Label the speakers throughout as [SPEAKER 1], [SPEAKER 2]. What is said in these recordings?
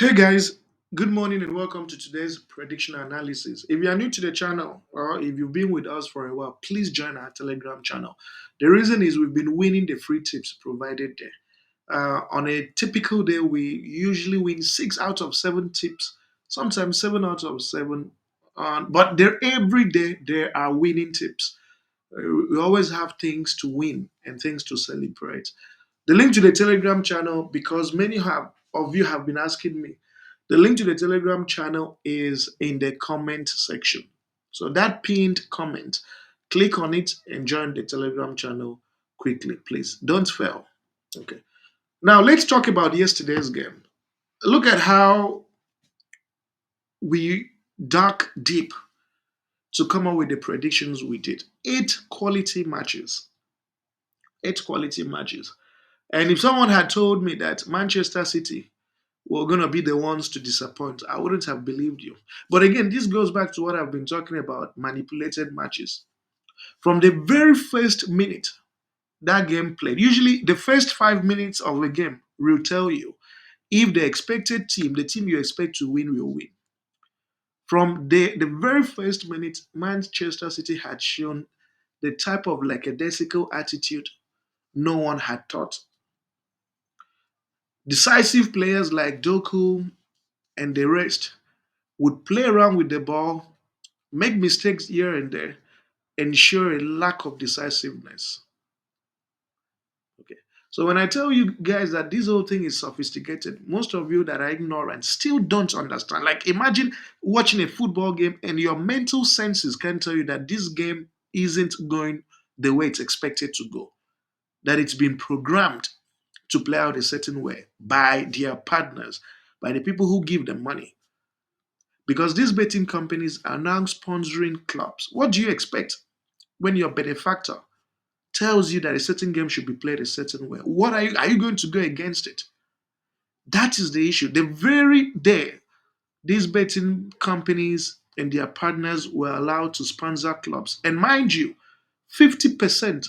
[SPEAKER 1] Hey guys, good morning and welcome to today's prediction analysis. If you are new to the channel or if you've been with us for a while, please join our Telegram channel. The reason is we've been winning the free tips provided there. On a typical day, we usually win 6 out of 7 tips, sometimes 7 out of 7. But every day there are winning tips. We always have things to win and things to celebrate. The link to the Telegram channel, because of you have been asking me, the link to the Telegram channel is in the comment section. So that pinned comment, click on it and join the Telegram channel quickly, please. Don't fail. Okay. Now let's talk about yesterday's game. Look at how we dug deep to come up with the predictions we did. 8 quality matches. 8 quality matches. And if someone had told me that Manchester City were going to be the ones to disappoint, I wouldn't have believed you. But again, this goes back to what I've been talking about manipulated matches. From the very first minute that game played, usually the first 5 minutes of a game will tell you if the expected team, the team you expect to win, will win. From the very first minute, Manchester City had shown the type of lackadaisical attitude no one had thought. Decisive players like Doku and the rest would play around with the ball, make mistakes here and there, and show a lack of decisiveness. Okay. So when I tell you guys that this whole thing is sophisticated, most of you that are ignorant still don't understand. Like imagine watching a football game and your mental senses can tell you that this game isn't going the way it's expected to go, that it's been programmed to play out a certain way by their partners, by the people who give them money. Because these betting companies are now sponsoring clubs. What do you expect when your benefactor tells you that a certain game should be played a certain way? What are you going to go against it? That is the issue. The very day these betting companies and their partners were allowed to sponsor clubs, and mind you, 50%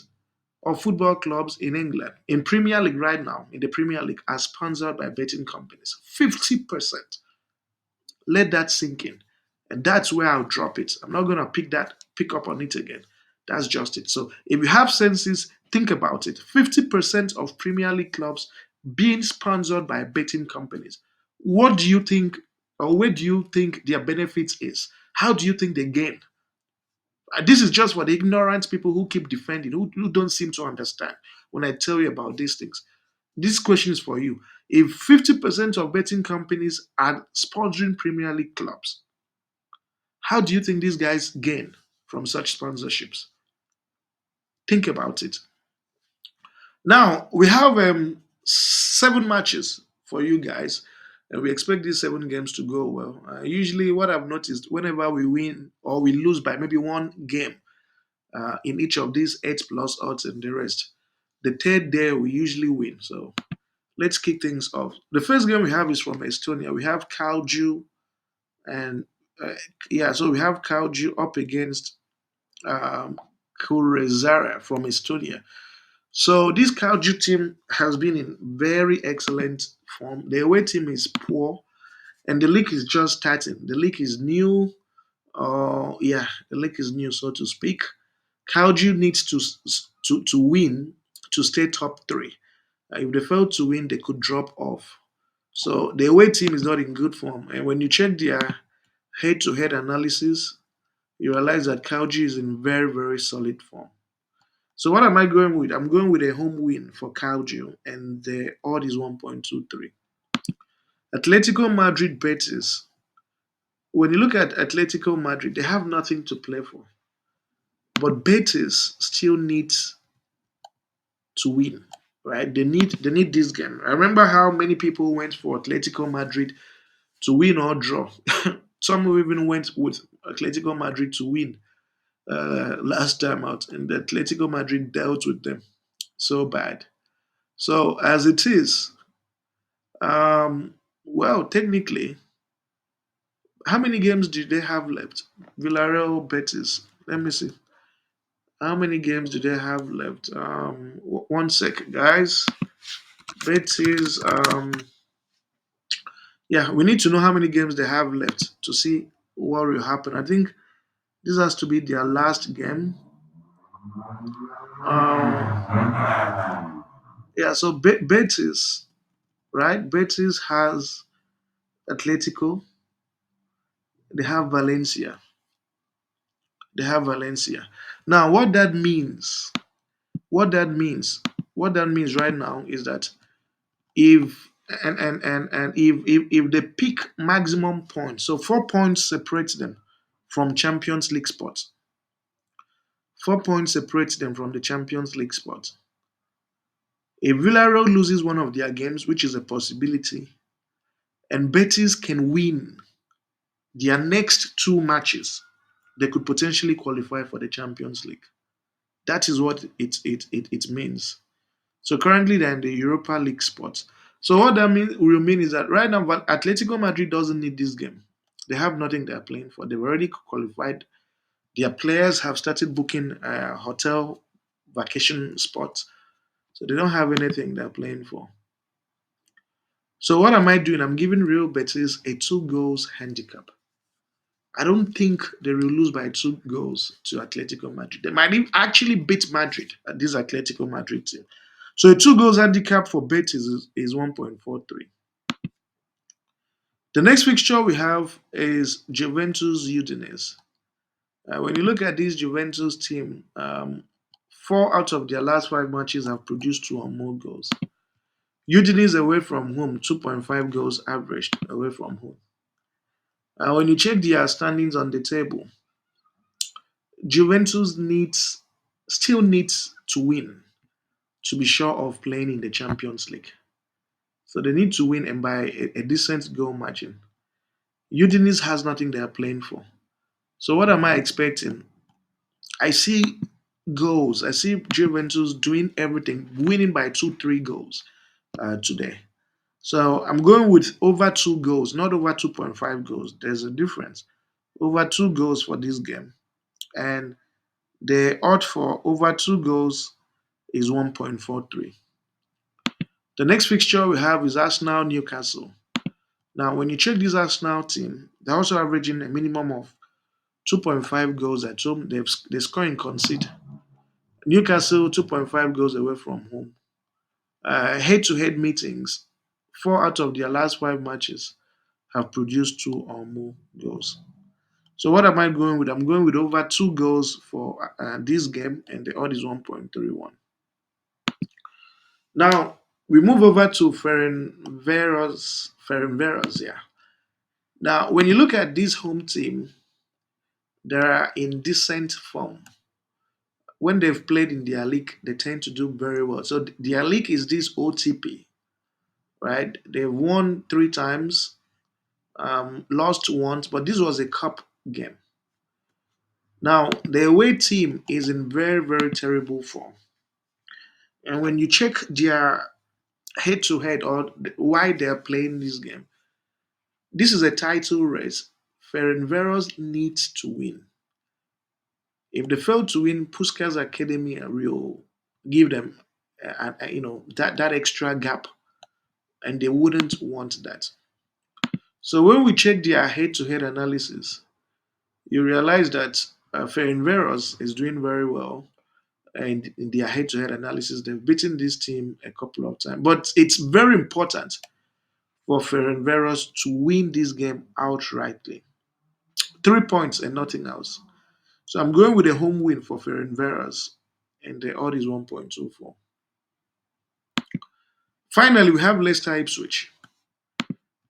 [SPEAKER 1] of football clubs in England, in Premier League right now, in the Premier League, are sponsored by betting companies. 50%. Let that sink in. And that's where I'll drop it. I'm not gonna pick up on it again. That's just it. So if you have senses, think about it. 50% of Premier League clubs being sponsored by betting companies. What do you think, or where do you think their benefits is? How do you think they gain? This is just for the ignorant people who keep defending, who don't seem to understand when I tell you about these things. This question is for you. If 50% of betting companies are sponsoring Premier League clubs, how do you think these guys gain from such sponsorships? Think about it. Now, we have 7 matches for you guys, and we expect these 7 games to go well. Usually, what I've noticed, whenever we win or we lose by maybe one game in each of these 8 plus odds and the rest, the third day we usually win. So let's kick things off. The first game we have is from Estonia. We have Kalju and yeah, so we have Kalju up against um, Kurezara from Estonia. So this Kalju team has been in very excellent form. The away team is poor, and the league is just starting. The league is new. Yeah, the league is new, so to speak. Kalju needs to win to stay top three. If they fail to win, they could drop off. So the away team is not in good form. And when you check their head-to-head analysis, you realize that Kauji is in very, very solid form. So what am I going with? I'm going with a home win for Kauji, and the odd is 1.23. Atletico Madrid Betis. When you look at Atletico Madrid, they have nothing to play for. But Betis still needs to win, right? They need this game. I remember how many people went for Atletico Madrid to win or draw. Some even went with Atletico Madrid to win last time out, and the Atletico Madrid dealt with them so bad. So as it is, well, technically, how many games do they have left? Villarreal, Betis. Let me see. How many games do they have left? One sec, guys. Betis. Yeah, we need to know how many games they have left to see what will happen. I think this has to be their last game. Yeah, so Betis, right? Betis has Atletico. They have Valencia. They have Valencia. Now, what that means, what that means right now is that if and if they pick maximum points, so 4 points separates them from Champions League spots. 4 points separates them from the Champions League spot. If Villarreal loses one of their games, which is a possibility, and Betis can win their next two matches, they could potentially qualify for the Champions League. That is what it means. So currently they're in the Europa League spot. So what that will mean is that right now Atletico Madrid doesn't need this game. They have nothing they're playing for. They've already qualified. Their players have started booking hotel vacation spots. So they don't have anything they're playing for. So what am I doing? I'm giving Real Betis a 2 goals handicap. I don't think they will lose by 2 goals to Atletico Madrid. They might actually beat Madrid at this Atletico Madrid team. So a 2 goals handicap for Betis is 1.43. The next fixture we have is Juventus Udinese. When you look at this Juventus team, 4 out of their last 5 matches have produced 2 or more goals. Udinese away from home, 2.5 goals averaged away from home. When you check their standings on the table, Juventus still needs to win to be sure of playing in the Champions League. So they need to win and by a decent goal margin. Udinese has nothing they are playing for. So what am I expecting? I see goals. I see Juventus doing everything, winning by 2, 3 goals today. So I'm going with over 2 goals, not over 2.5 goals. There's a difference. Over 2 goals for this game. And the odd for over 2 goals is 1.43. The next fixture we have is Arsenal Newcastle. Now, when you check this Arsenal team, they're also averaging a minimum of 2.5 goals at home. They score and concede. Newcastle 2.5 goals away from home. Head-to-head meetings, 4 out of their last 5 matches have produced 2 or more goals. So what am I going with? I'm going with over 2 goals for this game, and the odd is 1.31. Now we move over to Ferencvaros. Ferencvaros, yeah. Now, when you look at this home team, they are in decent form. When they've played in their league, they tend to do very well. So their league is this OTP, right? They've won 3 times, lost once, but this was a cup game. Now, the away team is in very, very terrible form. And when you check their head to head or why they're playing this game, this is a title race. Ferencvaros needs to win. If they fail to win, Puskas Academy will give them, that extra gap, and they wouldn't want that. So when we check their head-to-head analysis, you realize that Ferencvaros is doing very well, and in their head-to-head analysis, they've beaten this team a couple of times. But it's very important for Ferencvaros to win this game outrightly. 3 points and nothing else. So I'm going with a home win for Ferencvaros, and the odd is 1.24. Finally, we have Leicester Ipswich.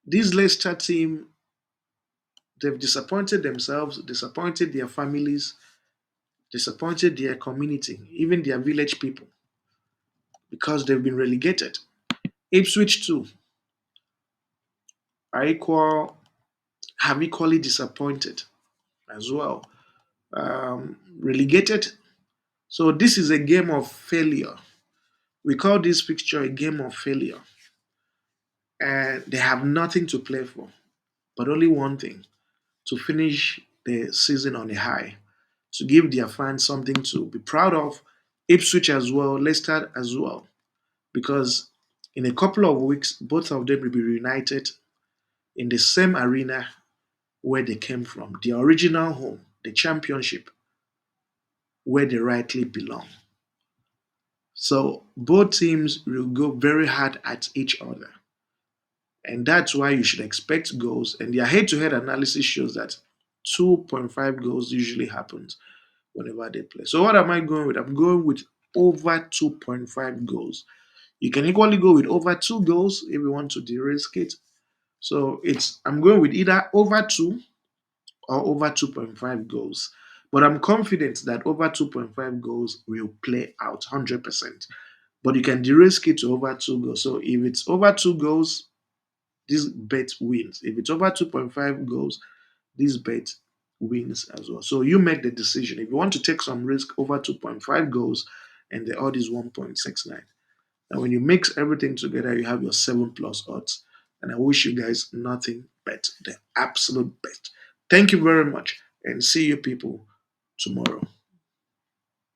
[SPEAKER 1] This Leicester team, they've disappointed themselves, disappointed their families, disappointed their community, even their village people, because they've been relegated. Ipswich too are have equally disappointed as well. Relegated. So this is a game of failure. We call this fixture a game of failure. And they have nothing to play for, but only one thing: to finish the season on a high, to give their fans something to be proud of, Ipswich as well, Leicester as well, because in a couple of weeks, both of them will be reunited in the same arena where they came from, the original home, the championship, where they rightly belong. So both teams will go very hard at each other. And that's why you should expect goals. And their head to head analysis shows that 2.5 goals usually happens whenever they play. So what am I going with? I'm going with over 2.5 goals. You can equally go with over 2 goals if you want to de-risk it. So it's I'm going with either over 2 or over 2.5 goals. But I'm confident that over 2.5 goals will play out 100%. But you can de-risk it to over 2 goals. So if it's over 2 goals, this bet wins. If it's over 2.5 goals, this bet wins as well. So you make the decision. If you want to take some risk over 2.5 goals and the odd is 1.69. And when you mix everything together, you have your 7 plus odds. And I wish you guys nothing but the absolute best. Thank you very much and see you people tomorrow.